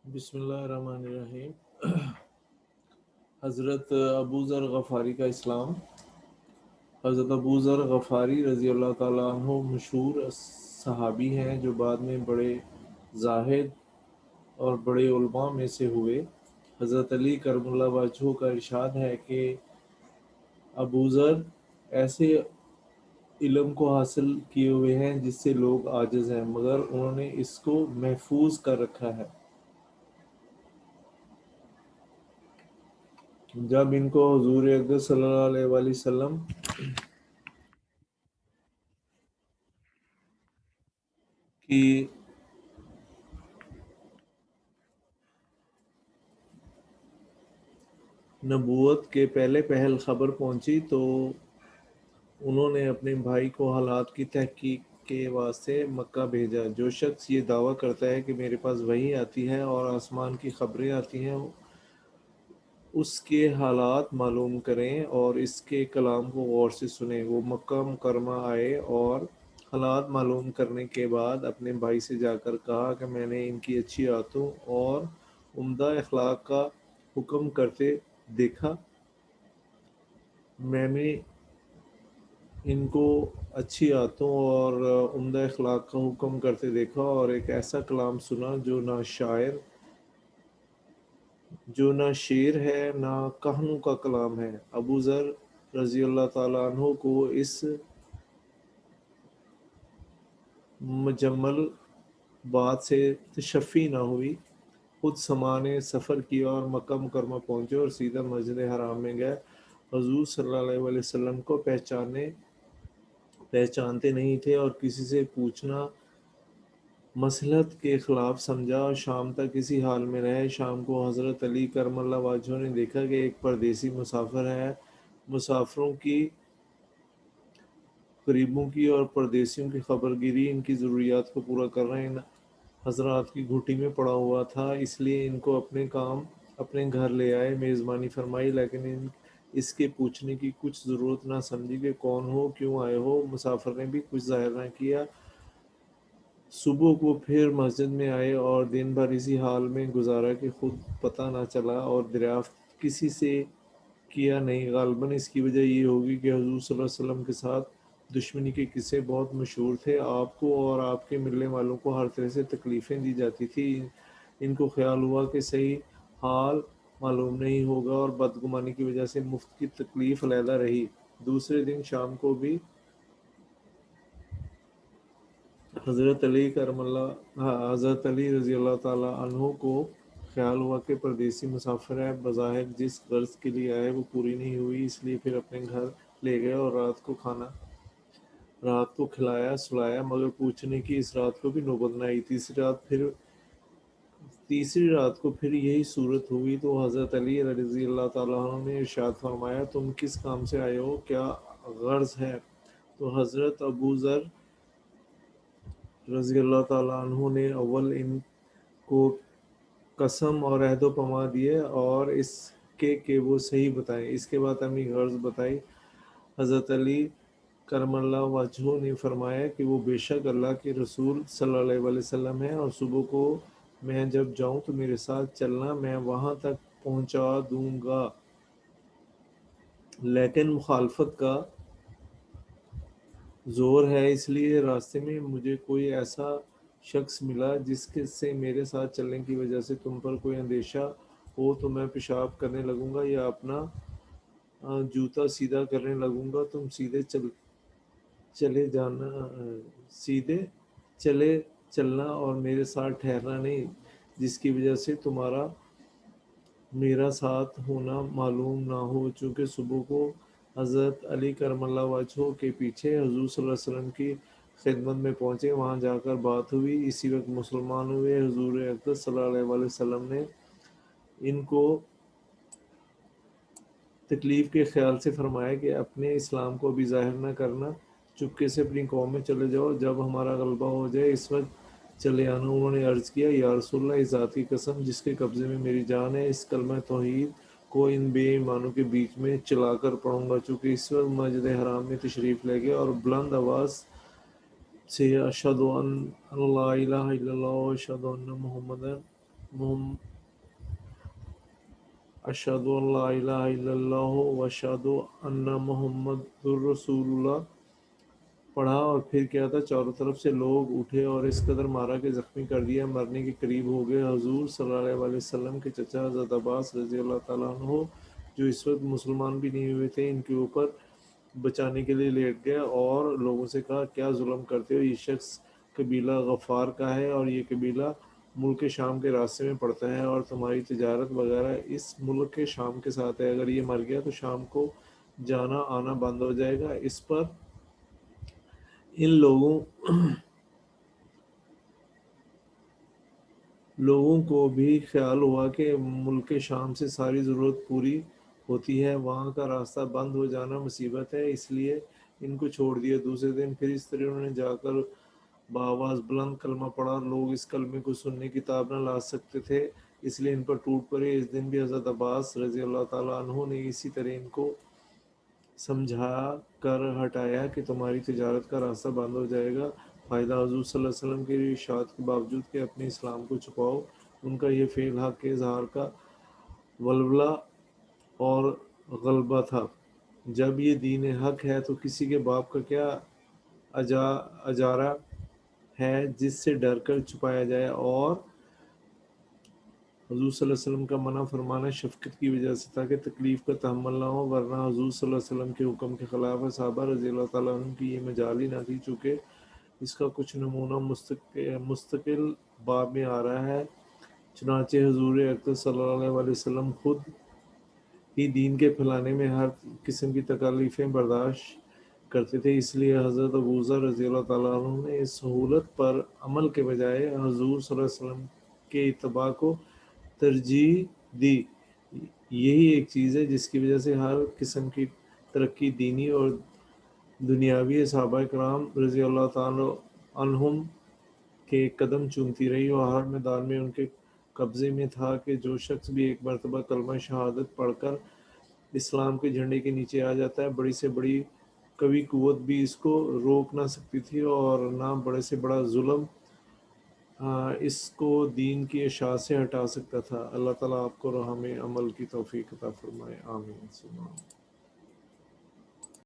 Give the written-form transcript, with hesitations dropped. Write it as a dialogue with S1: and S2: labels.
S1: बिस्मिल्लाहिर्रहमानिर्रहीम। हज़रत अबू ज़र गफ़ारी का इस्लाम। हज़रत अबू ज़र गफ़ारी रज़ी अल्लाह ताला अन्हु मशहूर सहाबी हैं जो बाद में बड़े ज़ाहिद और बड़े उलमा में से हुए। हज़रत अली करमुल्लाह वजहू का इरशाद है कि अबू ज़र ऐसे इल्म को हासिल किए हुए हैं जिससे लोग आजिज़ हैं, मगर उन्होंने इसको महफूज कर रखा है। जब इनको हुजूर अक़दस सल्लल्लाहु अलैहि वसल्लम की नबूवत के पहले पहल खबर पहुंची तो उन्होंने अपने भाई को हालात की तहकीक के वास्ते मक्का भेजा। जो शख्स ये दावा करता है कि मेरे पास वही आती है और आसमान की खबरें आती हैं, उसके हालात मालूम करें और इसके कलाम को गौर से सुने। वो मक्का मुकरमा आए और हालात मालूम करने के बाद अपने भाई से जाकर कहा कि मैंने इनकी अच्छी आदतों और उम्दा अखलाक का हुक्म करते देखा। मैंने इनको अच्छी आदतों और उम्दा अखलाक का हुक्म करते देखा और एक ऐसा कलाम सुना जो ना शेर है ना कहानों का कलाम है। अबू ज़र रज़ी अल्लाह ताला अन्हो को इस मुजम्मल बात से तशफ़ी ना हुई। खुद समाने सफ़र किया और मक्का मुकरमा पहुँचे और सीधा मस्जिद हराम में गए। हुज़ूर सल्लल्लाहु अलैहि वसल्लम को पहचानते नहीं थे और किसी से पूछना मसलहत के खिलाफ समझा और शाम तक इसी हाल में रहे। शाम को हज़रत अली करमल्ला वाजह ने देखा कि एक परदेसी मुसाफिर है। मुसाफिरों की, गरीबों की और परदेसियों की खबरगिरी, इनकी ज़रूरियात को पूरा कर रहे इन हजरात की घुटी में पड़ा हुआ था, इसलिए इनको अपने घर ले आए, मेज़बानी फरमाई, लेकिन इसके पूछने की कुछ ज़रूरत ना समझी कि कौन हो, क्यों आए हो। मुसाफिर ने भी कुछ ज़ाहिर ना किया। सुबह को फिर मस्जिद में आए और दिन भर इसी हाल में गुजारा कि खुद पता ना चला और दरियाफ्त किसी से किया नहीं। गालिबन इसकी वजह ये होगी कि हुजूर सल्लल्लाहु अलैहि वसल्लम के साथ दुश्मनी के किस्से बहुत मशहूर थे। आपको और आपके मिलने वालों को हर तरह से तकलीफ़ें दी जाती थी। इनको ख्याल हुआ कि सही हाल मालूम नहीं होगा और बदगुमानी की वजह से मुफ्त की तकलीफ़ अलहदा रही। दूसरे दिन शाम को भी हज़रत अली रज़ी अल्लाह ताला अन्हो को ख्याल हुआ कि परदेसी मुसाफिर है, बज़ाहिर जिस गर्ज के लिए आए वो पूरी नहीं हुई, इसलिए फिर अपने घर ले गए और रात को खिलाया सुलाया, मगर पूछने की इस रात को भी नौबत न आई। तीसरी रात को फिर यही सूरत हुई तो हज़रत अली रज़ी अल्लाह ताला अन्हु ने इरशाद फरमाया, तुम किस काम से आए हो, क्या गर्ज है? तो हज़रत अबू ज़र रज़ी अल्लाह ताला अन्हु ने अव्वल इनको कसम और अहद पमा दिए और इसके कि वो सही बताएं। इसके बाद अपनी गर्ज बताई। हज़रत अली करमल्लाहु वजहू ने फरमाया कि वो बेशक अल्लाह के रसूल सल्लल्लाहु अलैहि वसल्लम हैं और सुबह को मैं जब जाऊं तो मेरे साथ चलना, मैं वहां तक पहुंचा दूंगा, लेकिन मुखालफत का ज़ोर है, इसलिए रास्ते में मुझे कोई ऐसा शख्स मिला जिसके से मेरे साथ चलने की वजह से तुम पर कोई अंदेशा हो तो मैं पेशाब करने लगूंगा या अपना जूता सीधा करने लगूंगा। तुम चले जाना सीधे चले चलना और मेरे साथ ठहरना नहीं, जिसकी वजह से तुम्हारा मेरा साथ होना मालूम ना हो। चूँकि सुबह को हज़रत अली करमल्लाहु वजहू के पीछे हुज़ूर सल्लल्लाहु अलैहि वसल्लम की खिदमत में पहुँचे, वहाँ जाकर बात हुई। इसी वक्त मुसलमान हुए। हुज़ूर अक़दस सल्लल्लाहु अलैहि वसल्लम ने इनको तकलीफ़ के ख्याल से फरमाया कि अपने इस्लाम को अभी ज़ाहिर न करना, चुपके से अपनी कौम में चले जाओ, जब हमारा गलबा हो जाए इस वक्त चले आना। उन्होंने अर्ज़ किया, या रसूलल्लाह, इस ज़ात की कसम जिसके कब्ज़े में मेरी जान है, इस कलमा तौहीद को इन बेईमानों के बीच में चलाकर पढ़ूंगा। चूँकि इस वक्त मस्जिद हराम में तशरीफ़ ले गए और बुलंद आवाज़ से अशहदु अन ला इलाहा इल्लल्लाह व अशहदु अन्ना मुहम्मदन اشہد ان لا الہ الا اللہ و اشہد ان محمد رسول اللہ پڑھا، اور پھر کیا تھا، چاروں طرف سے لوگ اٹھے اور اس قدر مارا کہ زخمی کر دیا، مرنے کے قریب ہو گئے۔ حضور صلی اللہ علیہ وسلم کے چچا حضرت عباس رضی اللہ تعالیٰ عنہ، جو اس وقت مسلمان بھی نہیں ہوئے تھے، ان کے اوپر بچانے کے لیے لیٹ گئے اور لوگوں سے کہا کیا ظلم کرتے ہو، یہ شخص قبیلہ غفار کا ہے اور یہ قبیلہ ملک شام کے راستے میں پڑتا ہے اور تمہاری تجارت وغیرہ اس ملک شام کے ساتھ ہے، اگر یہ مر گیا تو شام کو جانا آنا بند ہو جائے گا۔ اس پر ان لوگوں کو بھی خیال ہوا کہ ملک شام سے ساری ضرورت پوری ہوتی ہے، وہاں کا راستہ بند ہو جانا مصیبت ہے، اس لیے ان کو چھوڑ دیا۔ دوسرے دن پھر اس طرح انہوں نے جا کر بآواز بلند کلمہ پڑھا، لوگ اس کلمے کو سننے کی تاب نہ لا سکتے تھے، اس لیے ان پر ٹوٹ پڑے۔ اس دن بھی حضرت عباس رضی اللہ تعالیٰ عنہ نے اسی طرح ان کو سمجھا کر ہٹایا کہ تمہاری تجارت کا راستہ بند ہو جائے گا۔ فائدہ حضور صلی اللہ علیہ وسلم کے ارشاد کے باوجود کہ اپنے اسلام کو چھپاؤ، ان کا یہ فعل حق کے اظہار کا ولولہ اور غلبہ تھا۔ جب یہ دین حق ہے تو کسی کے باپ کا کیا اجارہ ہے جس سے ڈر کر چھپایا جائے، اور حضور صلی اللہ علیہ وسلم کا منع فرمانا شفقت کی وجہ سے تھا کہ تکلیف کا تحمل نہ ہو، ورنہ حضور صلی اللہ علیہ وسلم کے حکم کے خلاف صحابہ رضی اللہ تعالیٰ عنہ کی یہ مجال ہی نہ تھی، چونکہ اس کا کچھ نمونہ مستقل باب میں آ رہا ہے۔ چنانچہ حضور اکرم صلی اللہ علیہ وسلم خود ہی دین کے پھیلانے میں ہر قسم کی تکالیفیں برداشت کرتے تھے، اس لیے حضرت ابوذر رضی اللہ تعالیٰ عنہ نے اس سہولت پر عمل کے بجائے حضور صلی اللہ علیہ وسلم کے اتباع کو ترجیح دی۔ یہی ایک چیز ہے جس کی وجہ سے ہر قسم کی ترقی دینی اور دنیاوی صحابہ کرام رضی اللہ تعالیٰ عنہم کے قدم چومتی رہی، اور ہر میدان میں ان کے قبضے میں تھا کہ جو شخص بھی ایک مرتبہ کلمہ شہادت پڑھ کر اسلام کے جھنڈے کے نیچے آ جاتا ہے، بڑی سے بڑی قوی قوت بھی اس کو روک نہ سکتی تھی، اور نہ بڑے سے بڑا ظلم اس کو دین کی اشاعت سے ہٹا سکتا تھا۔ اللہ تعالیٰ آپ کو راہ میں عمل کی توفیق عطا فرمائے، آمین۔